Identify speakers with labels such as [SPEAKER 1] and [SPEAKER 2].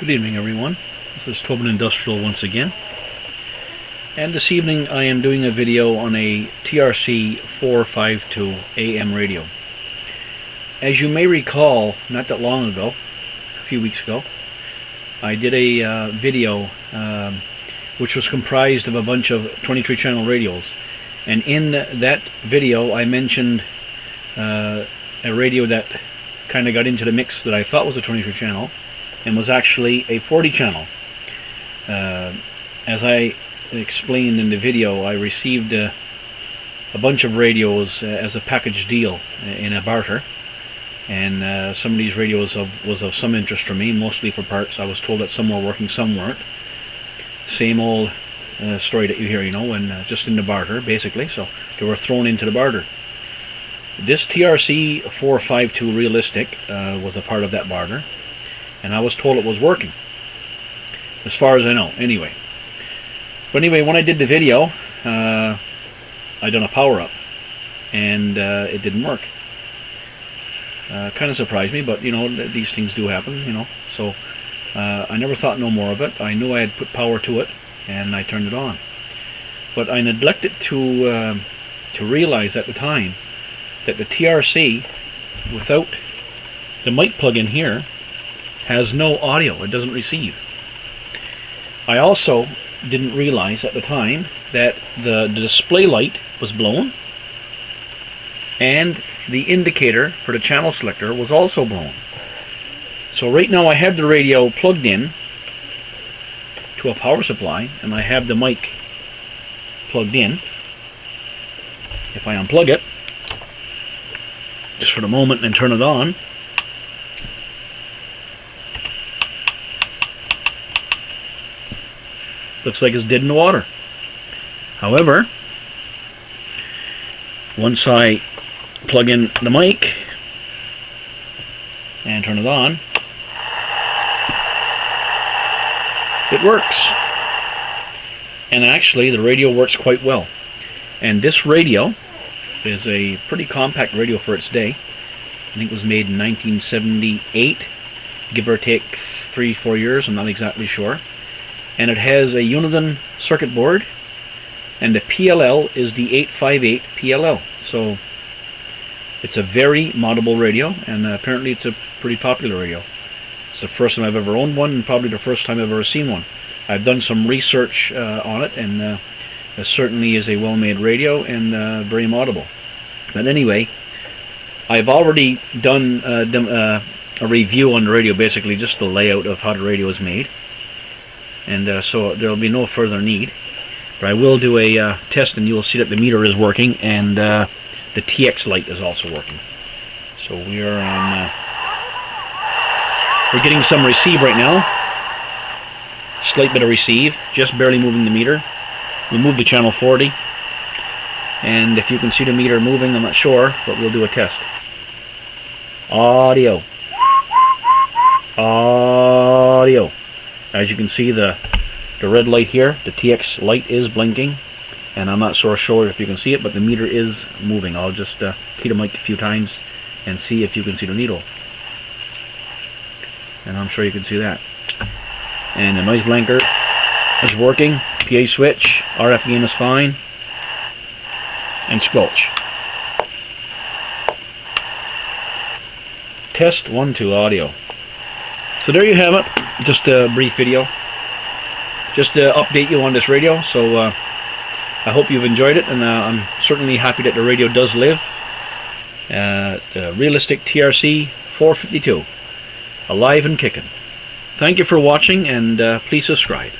[SPEAKER 1] Good evening, everyone. This is Tobin Industrial once again, and this evening I am doing a video on a TRC 452 AM radio. As you may recall, not that long ago, a few weeks ago, I did a video which was comprised of a bunch of 23 channel radios, and in that video I mentioned a radio that kind of got into the mix that I thought was a 23 channel and was actually a 40 channel. As I explained in the video, I received a bunch of radios as a package deal in a barter, and some of these radios was of some interest for me, mostly for parts. I was told that some were working, some weren't. Same old story that you hear, when just in the barter, basically, so they were thrown into the barter. This TRC 452 realistic was a part of that barter, and I was told it was working, as far as I know, anyway. But anyway, when I did the video, I done a power-up, and it didn't work. Kind of surprised me, but, these things do happen, So I never thought no more of it. I knew I had put power to it, and I turned it on. But I neglected to realize at the time that the TRC, without the mic plug in here, has no audio. It doesn't receive. I also didn't realize at the time that the display light was blown, and the indicator for the channel selector was also blown. So right now I have the radio plugged in to a power supply, and I have the mic plugged in. If I unplug it just for the moment and turn it on, looks like it's dead in the water. However, once I plug in the mic and turn it on, it works. And actually the radio works quite well. And this radio is a pretty compact radio for its day. I think it was made in 1978, give or take 3-4 years, I'm not exactly sure. And it has a Uniden circuit board, and the PLL is the 858 PLL. So it's a very moddable radio, and apparently it's a pretty popular radio. It's the first time I've ever owned one, and probably the first time I've ever seen one. I've done some research on it, and it certainly is a well-made radio and very moddable. But anyway, I've already done a review on the radio, basically just the layout of how the radio is made. And so there will be no further need. But I will do a test, and you will see that the meter is working, and the TX light is also working. So we are on. We're getting some receive right now. Slight bit of receive, just barely moving the meter. We moved to channel 40, and if you can see the meter moving, I'm not sure, but we'll do a test. Audio. Audio. As you can see, the red light here, the TX light is blinking, and I'm not so sure if you can see it, but the meter is moving. I'll just key the mic a few times and see if you can see the needle. And I'm sure you can see that. And the noise blanker is working. PA switch, RF gain is fine, and squelch. Test 1, 2 audio. So there you have it. Just a brief video, just to update you on this radio. So I hope you've enjoyed it, and I'm certainly happy that the radio does live. The realistic TRC 452, alive and kicking. Thank you for watching, and please subscribe.